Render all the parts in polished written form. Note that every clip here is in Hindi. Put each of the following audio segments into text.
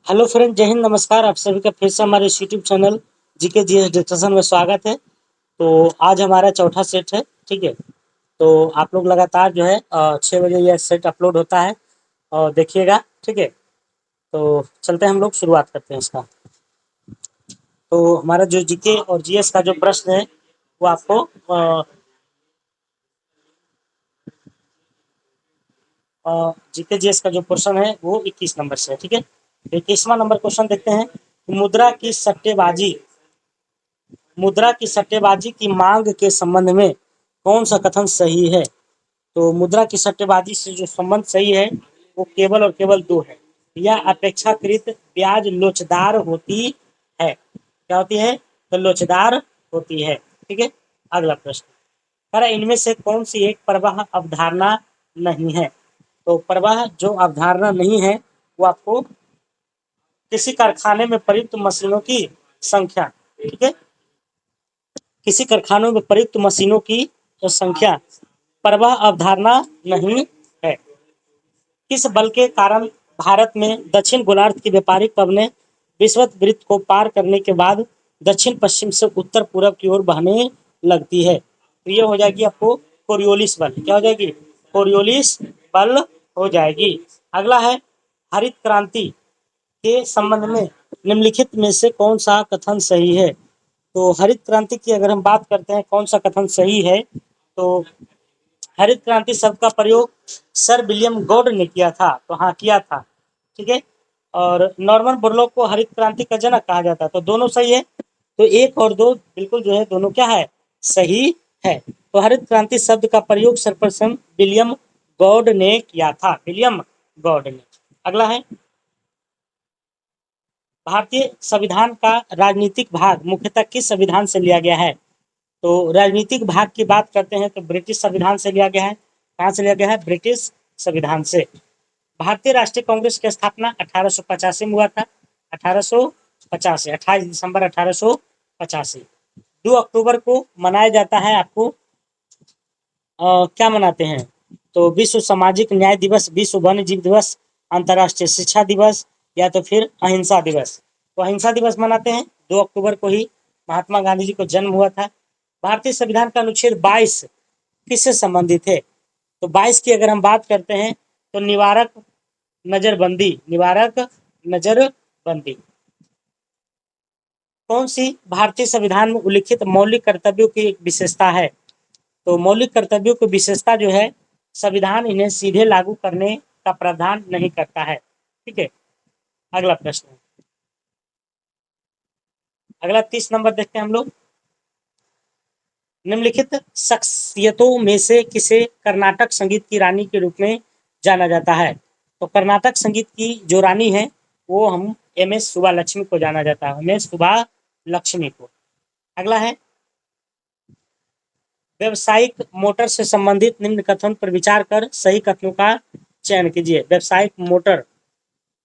हेलो फ्रेंड, जय हिंद, नमस्कार। आप सभी का फिर से हमारे इस YouTube channel GK GS discussion में स्वागत है। तो आज हमारा चौथा सेट है, ठीक है। तो आप लोग लगातार जो है 6 बजे यह सेट अपलोड होता है और देखिएगा, ठीक है। तो चलते हैं, हम लोग शुरुआत करते हैं इसका। तो हमारा जो जीके और जीएस का जो प्रश्न है वो आपको जीके जीएस का जो क्वेश्चन है वो 21 नंबर से है, ठीक है। 21वां नंबर क्वेश्चन देखते हैं। मुद्रा की सट्टेबाजी की मांग के संबंध में कौन सा कथन सही है? तो मुद्रा की सट्टेबाजी से जो संबंध सही है वो केवल और केवल दो है। यह अपेक्षाकृत ब्याज लोचदार होती है। क्या होती है? तो लोचदार होती है, ठीक है। अगला प्रश्न, पर इनमें से कौन सी एक प्रवाह अवधारणा नहीं है? तो प्रवाह जो अवधारणा नहीं है वो आपको किसी कारखाने में प्रयुक्त मशीनों की संख्या, ठीक है। किसी कारखानों में प्रयुक्त मशीनों की संख्या प्रवाह अवधारणा नहीं है। किस बल के कारण भारत में दक्षिण गोलार्ध की व्यापारिक पवनें विषुवत वृत्त को पार करने के बाद दक्षिण पश्चिम से उत्तर पूर्व की ओर बहने लगती है? तो ये हो जाएगी आपको कोरियोलिस बल। क्या हो जाएगी? कोरियोलिस बल हो जाएगी। अगला है, हरित क्रांति के संबंध में निम्नलिखित में से कौन सा कथन सही है? तो हरित क्रांति की अगर हम बात करते हैं कौन सा कथन सही है, तो हरित क्रांति शब्द का प्रयोग सर विलियम गॉड ने किया था। तो हाँ, किया था, ठीक है। और नॉर्मन बोरलॉग को हरित क्रांति का जनक कहा जाता है। तो दोनों सही है। तो एक और दो बिल्कुल जो है दोनों क्या है? सही है। तो हरित क्रांति शब्द का प्रयोग सर्वप्रथम विलियम गॉड ने किया था। विलियम गॉड ने। अगला है, भारतीय संविधान का राजनीतिक भाग मुख्यतः किस संविधान से लिया गया है? तो राजनीतिक भाग की बात करते हैं तो ब्रिटिश संविधान से लिया गया है। कहाँ से लिया गया है? ब्रिटिश संविधान से। भारतीय राष्ट्रीय कांग्रेस की स्थापना 1885 में हुआ था। 1885, 28 दिसंबर 1885। 2 अक्टूबर को मनाया जाता है आपको क्या मनाते हैं? तो विश्व सामाजिक न्याय दिवस, विश्व वन्य जीव दिवस, अंतर्राष्ट्रीय शिक्षा दिवस, या तो फिर अहिंसा दिवस। तो अहिंसा दिवस मनाते हैं। 2 अक्टूबर को ही महात्मा गांधी जी को जन्म हुआ था। भारतीय संविधान का अनुच्छेद 22 किससे संबंधित है? तो 22 की अगर हम बात करते हैं तो निवारक नजरबंदी। कौन सी भारतीय संविधान में उल्लिखित मौलिक कर्तव्यों की एक विशेषता है? तो मौलिक कर्तव्यों की विशेषता जो है, संविधान इन्हें सीधे लागू करने का प्रावधान नहीं करता है, ठीक है। अगला प्रश्न, अगला 30 नंबर देखते हैं हम लोग। निम्नलिखित शख्सियतों में से किसे कर्नाटक संगीत की रानी के रूप में जाना जाता है? तो कर्नाटक संगीत की जो रानी है वो हम एम.एस. सुब्बालक्ष्मी को जाना जाता है। एम.एस. सुब्बालक्ष्मी को। अगला है, व्यावसायिक मोटर से संबंधित निम्न कथन पर विचार कर सही कथनों का चयन कीजिए। व्यावसायिक मोटर,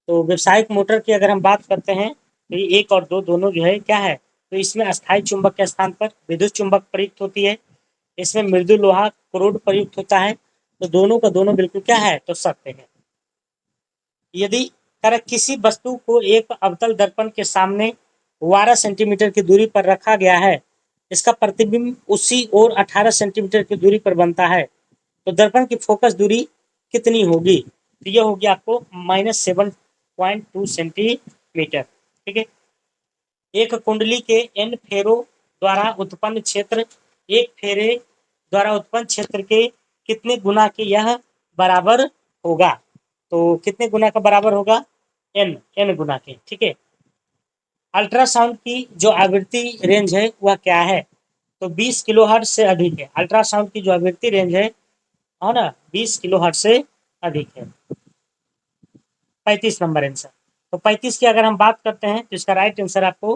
तो व्यावसायिक मोटर की अगर हम बात करते हैं तो ये एक और दो दोनों जो है क्या है? तो इसमें अस्थायी चुंबक के स्थान पर विद्युत चुंबक प्रयुक्त होती है। इसमें मृदु लोहा क्रोड प्रयुक्त होता है। तो दोनों का दोनों बिल्कुल क्या है? तो सत्य है। यदि कर किसी वस्तु को एक अवतल दर्पण के सामने 12 सेंटीमीटर की दूरी पर रखा गया है, इसका प्रतिबिंब उसी और 18 सेंटीमीटर की दूरी पर बनता है, तो दर्पण की फोकस दूरी कितनी होगी? तो यह होगी आपको -7.2 सेंटीमीटर, ठीक है। एक कुंडली के एन फेरों द्वारा उत्पन्न क्षेत्र एक फेरे द्वारा उत्पन्न क्षेत्र के कितने गुना के यह बराबर होगा? तो कितने गुना का बराबर होगा? एन गुना के, ठीक है। अल्ट्रासाउंड की जो आवृत्ति रेंज है वह क्या है? तो 20 किलोहर्ट्ज से अधिक है। अल्ट्रासाउंड की जो आवृत्ति रेंज है ना, 20 किलोहर्ट्ज से अधिक है। 35 नंबर आंसर। तो 35 की अगर हम बात करते हैं तो इसका राइट आंसर आपको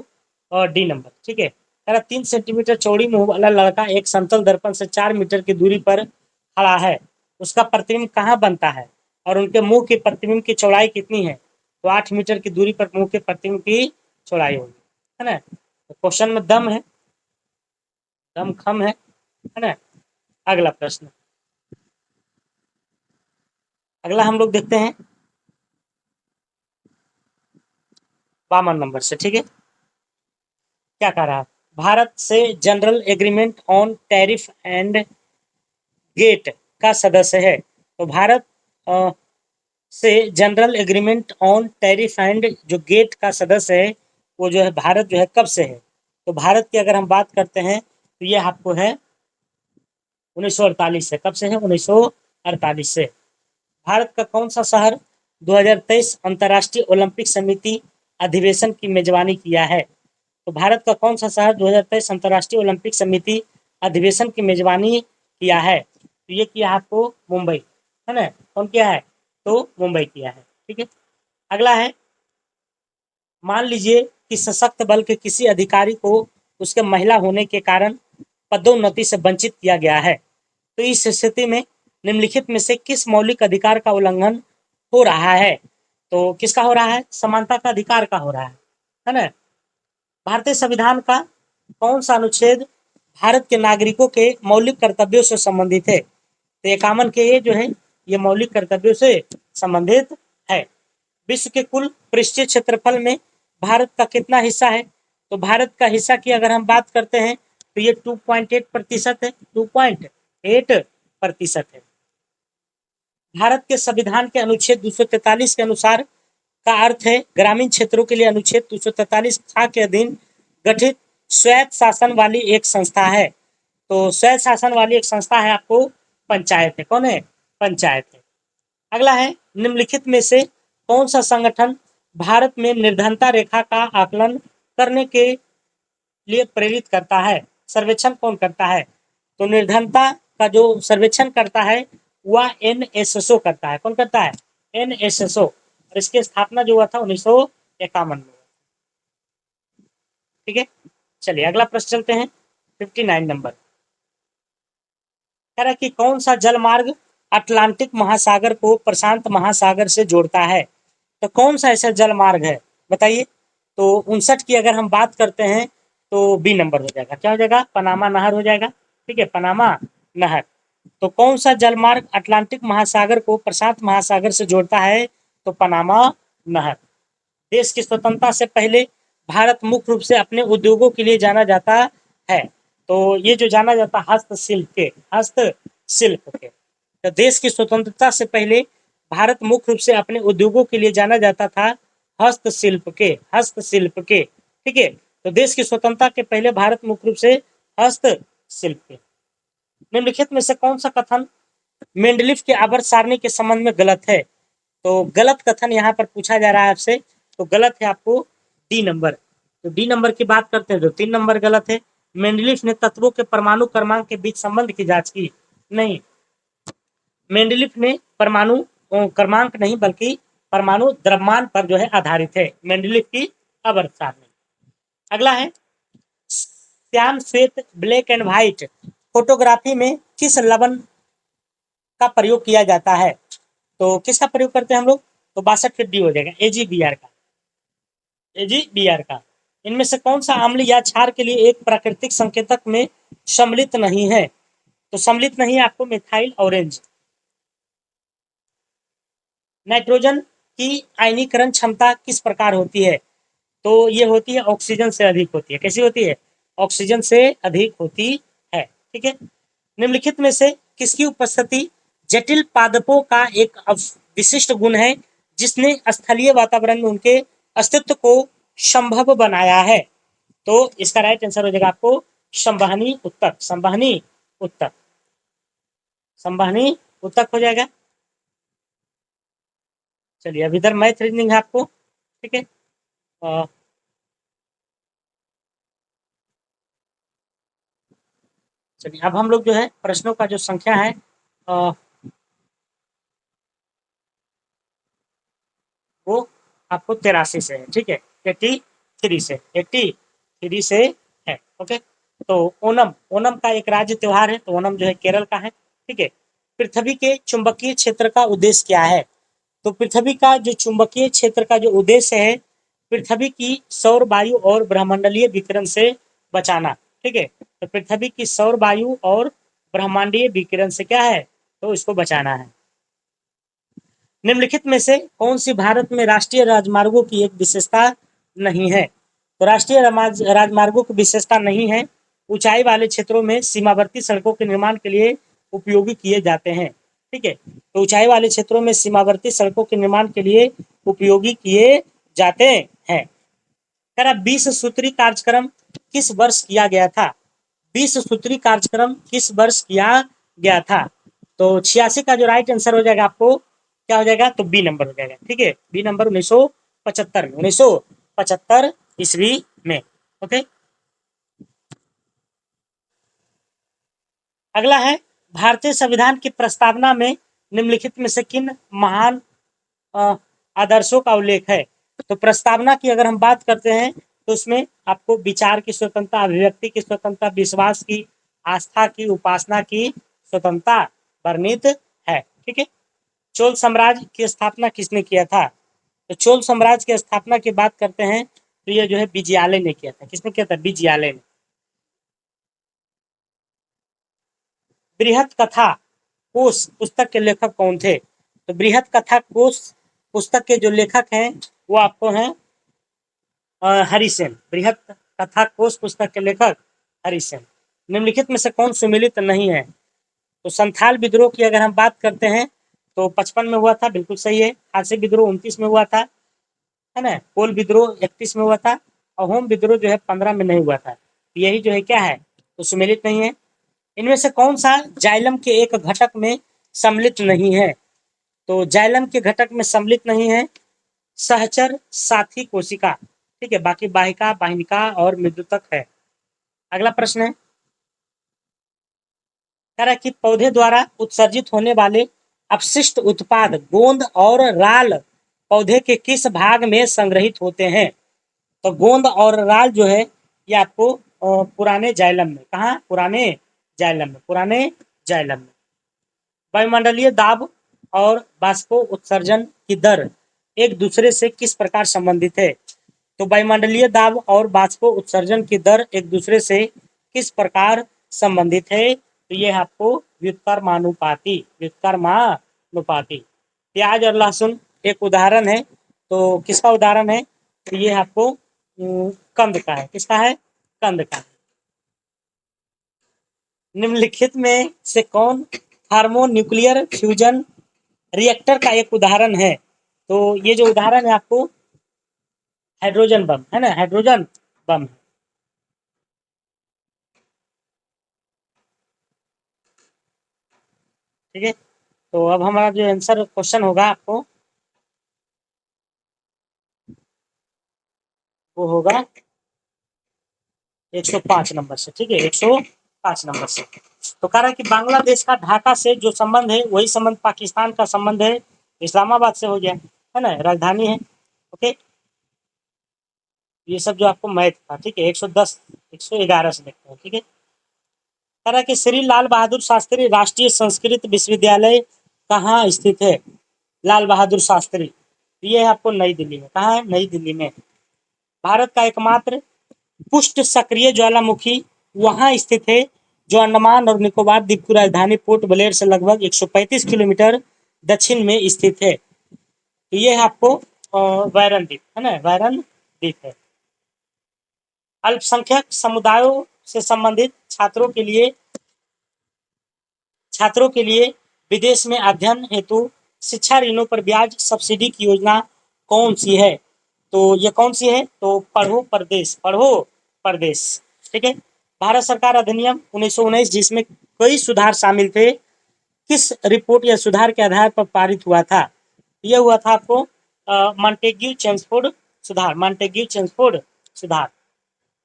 डी नंबर, ठीक है। 3 सेंटीमीटर चौड़ी मुंह वाला लड़का एक समतल दर्पण से 4 मीटर की दूरी पर खड़ा है, उसका प्रतिबिंब कहाँ बनता है और उनके मुंह की प्रतिबिंब की चौड़ाई कितनी है? तो 8 मीटर की दूरी पर मुंह के प्रतिबिंब की चौड़ाई होगी, है ना। तो क्वेश्चन में दम है, दम खम है ना। अगला प्रश्न, अगला हम लोग देखते हैं। 52 नंबर से, ठीक है। क्या कह रहा है? भारत से general agreement on tariff and GATT का सदस्य है। तो भारत अ, से general agreement on tariff and जो गेट का सदस्य है, वो जो है भारत जो है कब से है? तो भारत की अगर हम बात करते हैं तो ये आपको है 1948 से। कब से है? 1948 से। भारत का कौन सा शहर 2023 अंतर्राष्ट्रीय ओलंपिक समिति अधिवेशन की मेजबानी किया है? तो भारत का कौन सा शहर 2023 अंतर्राष्ट्रीय ओलंपिक समिति अधिवेशन की मेजबानी किया है? तो ये किया आपको मुंबई, है ना? कौन किया है? तो मुंबई किया है, ठीक है। अगला है, मान लीजिए कि सशक्त बल के किसी अधिकारी को उसके महिला होने के कारण पदोन्नति से वंचित किया गया है। तो इस स्थिति में निम्नलिखित में से किस मौलिक अधिकार का उल्लंघन हो रहा है? तो किसका हो रहा है? समानता का अधिकार का हो रहा है ना? भारतीय संविधान का कौन सा अनुच्छेद भारत के नागरिकों के मौलिक कर्तव्यों से संबंधित है? तो 51 के ये जो है ये मौलिक कर्तव्यों से संबंधित है। विश्व के कुल पृष्ठीय क्षेत्रफल में भारत का कितना हिस्सा है? तो भारत का हिस्सा की अगर हम बात करते हैं तो ये 2.8% है। 2.8% है। भारत के संविधान के अनुच्छेद 243 के अनुसार का अर्थ है ग्रामीण क्षेत्रों के लिए अनुच्छेद 243 खा के अधीन गठित स्वायत्त शासन वाली एक संस्था है। तो स्वायत्त शासन वाली एक संस्था है आपको पंचायत है। कौन है? पंचायत है। अगला है, निम्नलिखित में से कौन सा संगठन भारत में निर्धनता रेखा का आकलन करने के लिए प्रेरित करता है? सर्वेक्षण कौन करता है? तो निर्धनता का जो सर्वेक्षण करता है वह एनएसएसओ करता है। कौन करता है? एनएसएसओ। और इसकी स्थापना जो हुआ था 1951 में। ठीक है, चलिए अगला प्रश्न चलते हैं। 59 नंबर कह रहा है कि कौन सा जल मार्ग अटलांटिक महासागर को प्रशांत महासागर से जोड़ता है? तो कौन सा ऐसा जल मार्ग है बताइए? तो 59 की अगर हम बात करते हैं तो बी नंबर हो जाएगा। क्या हो जाएगा? पनामा नहर हो जाएगा। ठीक है, पनामा नहर। तो कौन सा जलमार्ग अटलांटिक महासागर को प्रशांत महासागर से जोड़ता है? तो पनामा नहर। देश की स्वतंत्रता से पहले भारत मुख्य रूप से अपने उद्योगों के लिए जाना जाता है। तो ये जो जाना जाता हस्तशिल्प के तो देश की स्वतंत्रता से पहले भारत मुख्य रूप से अपने उद्योगों के लिए जाना जाता था हस्तशिल्प के। ठीक है, तो देश की स्वतंत्रता के पहले भारत मुख्य रूप से हस्तशिल्प के। निम्नलिखित में से कौन सा कथन मेंडलीफ के आवर्त सारणी के संबंध में गलत है? तो गलत कथन यहाँ पर पूछा जा रहा है आपसे, तो गलत है आपको डी नंबर। तो डी नंबर की बात करते हैं तो 3 नंबर गलत है। मेंडलीफ ने तत्वों के परमाणु क्रमांक के बीच संबंध की जांच की नहीं। मेंडलीफ ने परमाणु क्रमांक नहीं बल्कि परमाणु द्रव्यमान पर जो है आधारित है मेंडलीफ की आवर्त सारणी। अगला है, श्याम श्वेत ब्लैक एंड व्हाइट फोटोग्राफी में किस लवण का प्रयोग किया जाता है? तो किसका प्रयोग करते हैं हम लोग? तो 62 डी हो जाएगा, एजीबीआर का। इनमें से कौन सा अम्ल या क्षार के लिए एक प्राकृतिक संकेतक में सम्मिलित नहीं है? तो सम्मिलित नहीं है आपको मिथाइल ऑरेंज। नाइट्रोजन की आयनीकरण क्षमता किस प्रकार होती है? तो ये होती है ऑक्सीजन से अधिक होती है। कैसी होती है? ऑक्सीजन से अधिक होती है। ठीक है, निम्नलिखित में से किसकी उपस्थिति जटिल पादपों का एक विशिष्ट गुण है जिसने स्थलीय वातावरण में उनके अस्तित्व को संभव बनाया है? तो इसका राइट आंसर हो जाएगा आपको संवहनी उत्तक। संवहनी उत्तक हो जाएगा। चलिए अब इधर मैथ रीजनिंग है आपको। ठीक है, चलिए अब हम लोग जो है प्रश्नों का जो संख्या है वो आपको 83 से है। ठीक है, 83 से है। ओके, तो ओनम का एक राज्य त्योहार है। तो ओनम जो है केरल का है। ठीक है, पृथ्वी के चुंबकीय क्षेत्र का उद्देश्य क्या है? तो पृथ्वी का जो चुंबकीय क्षेत्र का जो उद्देश्य है पृथ्वी की सौर वायु और ब्रह्मांडीय विकिरण से बचाना। ठीक है, तो पृथ्वी की सौर वायु और ब्रह्मांडीय विकिरण से क्या है? तो इसको बचाना है। निम्नलिखित में से कौन सी भारत में राष्ट्रीय राजमार्गों की एक विशेषता नहीं है। तो राष्ट्रीय राजमार्गों की विशेषता नहीं है। ऊंचाई वाले क्षेत्रों में सीमावर्ती सड़कों के निर्माण के लिए उपयोगी किए जाते हैं। ठीक है, तो ऊंचाई वाले क्षेत्रों में सीमावर्ती सड़कों के निर्माण के लिए उपयोगी किए जाते हैं। कह रहा 20 सूत्री कार्यक्रम किस वर्ष किया गया था? 20 सूत्री कार्यक्रम किस वर्ष किया गया था? तो 86 का जो राइट आंसर हो जाएगा आपको क्या हो जाएगा? तो बी नंबर हो जाएगा। ठीक है, बी नंबर 1975 में, 1975 ईस्वी में। ओके, अगला है भारतीय संविधान की प्रस्तावना में निम्नलिखित में से किन महान आदर्शों का उल्लेख है? तो प्रस्तावना की अगर हम बात करते हैं तो उसमें आपको विचार की स्वतंत्रता, अभिव्यक्ति की स्वतंत्रता, विश्वास की, आस्था की, उपासना की स्वतंत्रता वर्णित है। ठीक है, चोल साम्राज्य की स्थापना किसने किया था? तो चोल साम्राज्य की स्थापना की बात करते हैं तो ये जो है विजयालय ने किया था। किसने किया था? विजयालय ने। बृहत कथा कोश पुस्तक के लेखक कौन थे? तो बृहत कथा कोश पुस्तक के जो लेखक हैं वो आपको हैं हरिसेन। बृहत कथा कोश पुस्तक के लेखक हरिसेन। निम्नलिखित में से कौन सुमेलित नहीं है? तो संथाल विद्रोह की अगर हम बात करते हैं तो 55 में हुआ था, बिल्कुल सही है। खासी विद्रोह 29 में हुआ था, है ना। कोल विद्रोह 31 में हुआ था और होम विद्रोह जो है 15 में नहीं हुआ था। यही जो है क्या है? तो सुमेलित नहीं है। इनमें से कौन सा जाइलम के एक घटक में सम्मिलित नहीं है? तो जाइलम के घटक में सम्मिलित नहीं है सहचर साथी कोशिका। ठीक है, बाकी वाहिका, वाहिनिका और मृदुतक है। अगला प्रश्न है, कह रहा है कि पौधे द्वारा उत्सर्जित होने वाले अपशिष्ट उत्पाद गोंद और राल पौधे के किस भाग में संग्रहित होते हैं? तो गोंद और राल जो है ये आपको पुराने जाइलम में, कहा? पुराने जाइलम में, पुराने जाइलम में। वायुमंडलीय दाब और बाष्पो उत्सर्जन की दर एक दूसरे से किस प्रकार संबंधित है? तो वायुमंडलीय दाब और बाष्पो उत्सर्जन की दर एक दूसरे से किस प्रकार संबंधित है? तो ये आपको व्युत्क्रमानुपाती, व्युत्क्रमानुपाती। प्याज और लहसुन एक उदाहरण है, तो किसका उदाहरण है? तो ये आपको कंद का है। किसका है? कंद का। निम्नलिखित में से कौन थर्मोन्यूक्लियर फ्यूजन रिएक्टर का एक उदाहरण है? तो ये जो उदाहरण है आपको हाइड्रोजन बम, है ना, हाइड्रोजन बम। ठीक है, तो अब हमारा जो आंसर क्वेश्चन होगा आपको वो होगा 105 नंबर से। ठीक है, 105 नंबर से। तो कह रहा है कि बांग्लादेश का ढाका से जो संबंध है वही संबंध पाकिस्तान का संबंध है इस्लामाबाद से हो गया, है ना, राजधानी है। ओके, ये सब जो आपको मैथ था। ठीक है, 110 111 से देखते हैं। ठीक है, कह रहा है कि श्री लाल बहादुर शास्त्री राष्ट्रीय संस्कृत विश्वविद्यालय कहाँ स्थित है? लाल बहादुर शास्त्री, ये है आपको नई दिल्ली में। कहाँ है? नई दिल्ली में। भारत का एकमात्र पुष्ट सक्रिय ज्वालामुखी वहां स्थित है जो अंडमान और निकोबार द्वीप की राजधानी पोर्ट ब्लेयर से लगभग 135 किलोमीटर दक्षिण में स्थित है। तो ये है आपको वैरन द्वीप, है ना, वैरन द्वीप है। अल्पसंख्यक समुदायों से संबंधित छात्रों के लिए विदेश में अध्ययन हेतु शिक्षा ऋणों पर ब्याज सब्सिडी की योजना कौन सी है? तो ये कौन सी है? तो पढ़ो परदेश, पढ़ो परदेश। ठीक है, भारत सरकार अधिनियम 1919 जिसमें कई सुधार शामिल थे किस रिपोर्ट या सुधार के आधार पर पारित हुआ था? यह हुआ था आपको मॉन्टेग्यू चेम्सफोर्ड सुधार, मॉन्टेग्यू चेम्सफोर्ड सुधार।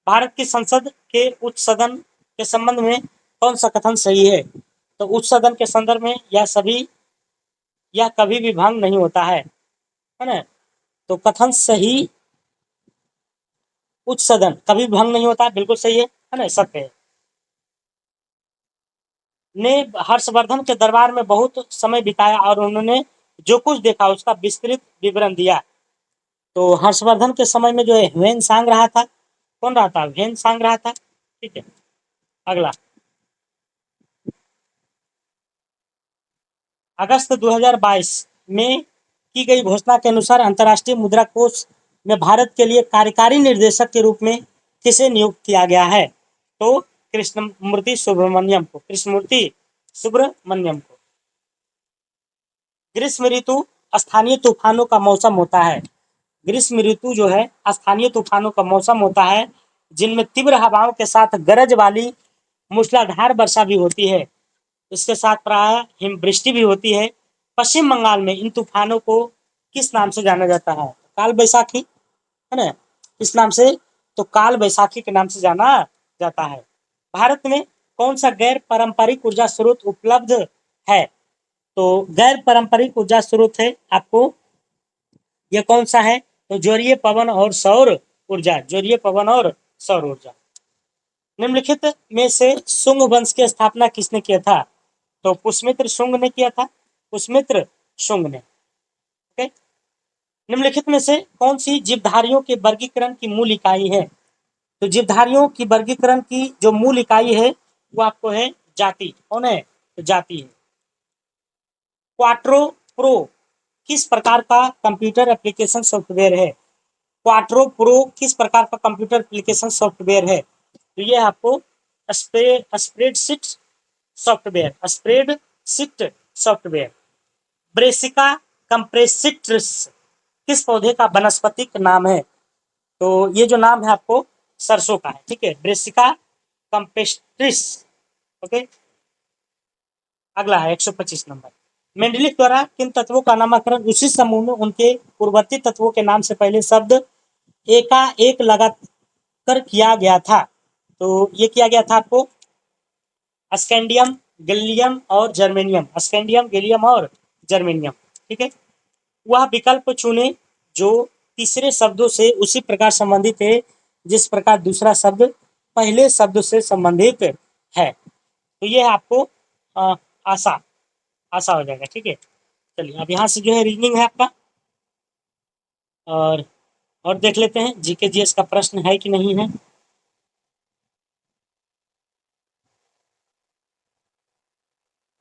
भारत की संसद के उच्च सदन के संबंध में कौन सा कथन सही है? तो उच्च सदन के संदर्भ में यह कभी भी भंग नहीं होता है ना। तो कथन सही, उच्च सदन कभी भंग नहीं होता, बिल्कुल सही है ना, सत्य है। ने हर्षवर्धन के दरबार में बहुत समय बिताया और उन्होंने जो कुछ देखा उसका विस्तृत विवरण दिया। तो हर्षवर्धन के समय में जो है ह्वेन सांग रहा था। कौन रहा था? ह्वेन सांग रहा था। ठीक है, अगला, अगस्त 2022 में की गई घोषणा के अनुसार अंतर्राष्ट्रीय मुद्रा कोष में भारत के लिए कार्यकारी निर्देशक के रूप में किसे नियुक्त किया गया है? तो कृष्णमूर्ति सुब्रमण्यम को, कृष्णमूर्ति सुब्रमण्यम को। ग्रीष्म ऋतु स्थानीय तूफानों का मौसम होता है। ग्रीष्म ऋतु जो है स्थानीय तूफानों का मौसम होता है, जिनमें तीव्र हवाओं के साथ गरज वाली मूसलाधार वर्षा भी होती है। इसके साथ प्राय हिमवृष्टि भी होती है। पश्चिम बंगाल में इन तूफानों को किस नाम से जाना जाता है? काल बैसाखी, है ना? किस नाम से? तो काल बैसाखी के नाम से जाना जाता है। भारत में कौन सा गैर पारंपरिक ऊर्जा स्रोत उपलब्ध है? तो गैर पारंपरिक ऊर्जा स्रोत है आपको, ये कौन सा है? तो ज्वारीय पवन और सौर ऊर्जा, ज्वारीय पवन और सौर ऊर्जा। निम्नलिखित में से शुंग वंश की स्थापना किसने किया था? तो पुष्यमित्र शुंग ने किया था, पुष्यमित्र शुंग ने। ओके। निम्नलिखित में से कौन सी जीवधारियों के वर्गीकरण की मूल इकाई है? तो जीवधारियों की वर्गीकरण की जो मूल इकाई है वो आपको है जाति। कौन है? तो जाति है। क्वाट्रो प्रो किस प्रकार का कंप्यूटर एप्लीकेशन सॉफ्टवेयर है? क्वाट्रो प्रो किस प्रकार का कंप्यूटर एप्लीकेशन सॉफ्टवेयर है? तो ये आपको स्प्रेडशीट सॉफ्टवेयर, स्प्रेडशीट सॉफ्टवेयर। ब्रेसिका कंप्रेसिट्रिस किस पौधे का वनस्पतिक नाम है? तो ये जो नाम है आपको सरसों का है, ठीक है, ब्रेसिका कंप्रेसिट्रिस। ओके। अगला है 125 नंबर। मेंडलीफ द्वारा किन तत्वों का नामकरण उसी समूह में उनके पूर्ववर्ती तत्वों के नाम से पहले शब्द एकाएक लगाकर किया गया था? तो ये किया गया था आपको स्कैंडियम, गैलियम और जर्मेनियम, स्कैंडियम, गैलियम और जर्मेनियम, ठीक है। वह विकल्प चुने जो तीसरे शब्दों से उसी प्रकार संबंधित है जिस प्रकार दूसरा शब्द पहले शब्द से संबंधित है। तो ये आपको आशा आशा हो जाएगा, ठीक है। चलिए अब यहाँ से जो है रीजनिंग है आपका, और देख लेते हैं जीके जीएस का प्रश्न है कि नहीं है।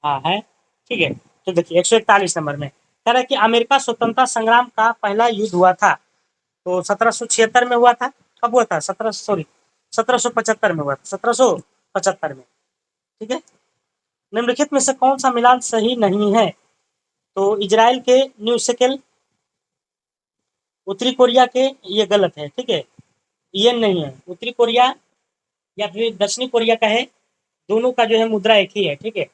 हाँ है, ठीक है। तो देखिए 141 नंबर में कह रहा है कि अमेरिका स्वतंत्रता संग्राम का पहला युद्ध हुआ था, तो 1776 में हुआ था। कब हुआ था? 1775 में हुआ था, 1775 में, ठीक है। निम्नलिखित में से कौन सा मिलान सही नहीं है? तो इजराइल के न्यू शेकेल, उत्तरी कोरिया के, ये गलत है, ठीक है, ये नहीं है। उत्तरी कोरिया या फिर दक्षिणी कोरिया का है, दोनों का जो है मुद्रा एक ही है, ठीक है,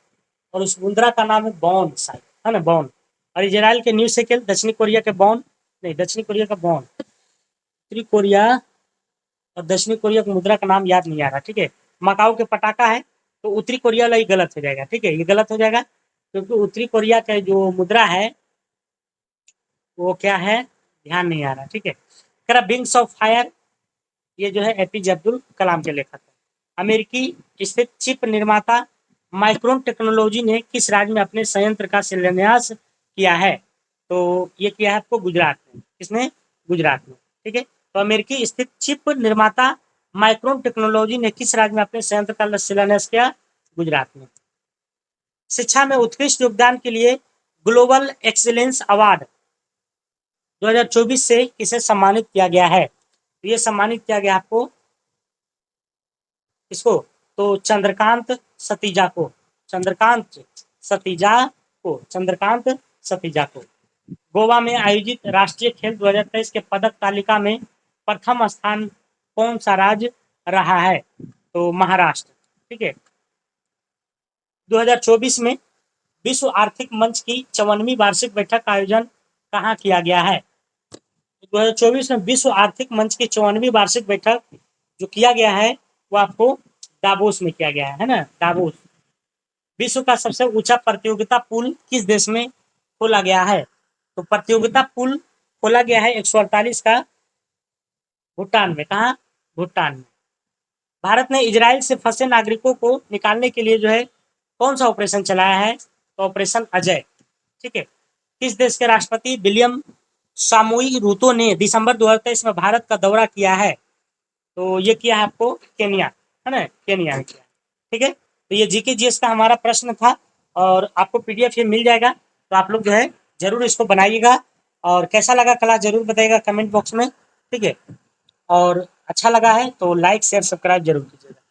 और उस मुद्रा का नाम है बॉन, शायद, है ना, बॉन। और इजराइल के न्यू शेकेल, दक्षिणी कोरिया के बॉन, नहीं, दक्षिणी कोरिया का बॉन। उत्तरी कोरिया और दक्षिणी कोरिया की मुद्रा का नाम याद नहीं आ रहा, ठीक है। मकाऊ के पटाखा है, तो उत्तरी कोरिया वाला ही गलत हो जाएगा, ठीक है, ये गलत हो जाएगा क्योंकि उत्तरी कोरिया का जो मुद्रा है वो क्या है, ध्यान नहीं आ रहा, ठीक है। कह विंग्स ऑफ फायर, ये जो है एपीजे अब्दुल कलाम के लेखक है। अमेरिकी स्थित चिप निर्माता माइक्रोन टेक्नोलॉजी ने किस राज्य में अपने संयंत्र का शिलान्यास किया है? तो ये किया है आपको गुजरात में। किसने? गुजरात में, ठीक है। तो अमेरिकी स्थित चिप निर्माता माइक्रोन टेक्नोलॉजी ने किस राज्य में अपने संयंत्र का शिलान्यास किया? गुजरात में। शिक्षा में उत्कृष्ट योगदान के लिए ग्लोबल एक्सीलेंस अवार्ड 2024 से किसे सम्मानित किया गया है? तो ये सम्मानित किया गया आपको किसको? तो चंद्रकांत सतीजा को, चंद्रकांत सतीजा को, चंद्रकांत सतीजा को। गोवा में आयोजित राष्ट्रीय खेल 2023 के पदक तालिका में प्रथम स्थान कौन सा राज्य रहा है? तो महाराष्ट्र, ठीक है। 2024 में विश्व आर्थिक मंच की 54वीं वार्षिक बैठक का आयोजन कहाँ किया गया है? 2024 में विश्व आर्थिक मंच की 54वीं वार्षिक बैठक जो किया गया है वो आपको दावोस में किया गया है ना, दावोस। विश्व का सबसे ऊंचा प्रतियोगिता पूल किस देश में खोला गया है? तो प्रतियोगिता पूल खोला गया है 148 का भूटान में। कहा? भूटान में। भारत ने इजराइल से फंसे नागरिकों को निकालने के लिए जो है कौन सा ऑपरेशन चलाया है? तो ऑपरेशन अजय, ठीक है। किस देश के राष्ट्रपति विलियम सामोई रूतो ने दिसंबर 2023 में भारत का दौरा किया है? तो ये किया है आपको केनिया, है ना, केनिया ने किया, ठीक है। तो ये जीके जीएस का हमारा प्रश्न था और आपको पीडीएफ ये मिल जाएगा, तो आप लोग जो है जरूर इसको बनाइएगा और कैसा लगा क्लास जरूर बताइएगा कमेंट बॉक्स में। ठीक है। और अच्छा लगा है तो लाइक शेयर सब्सक्राइब जरूर कीजिएगा।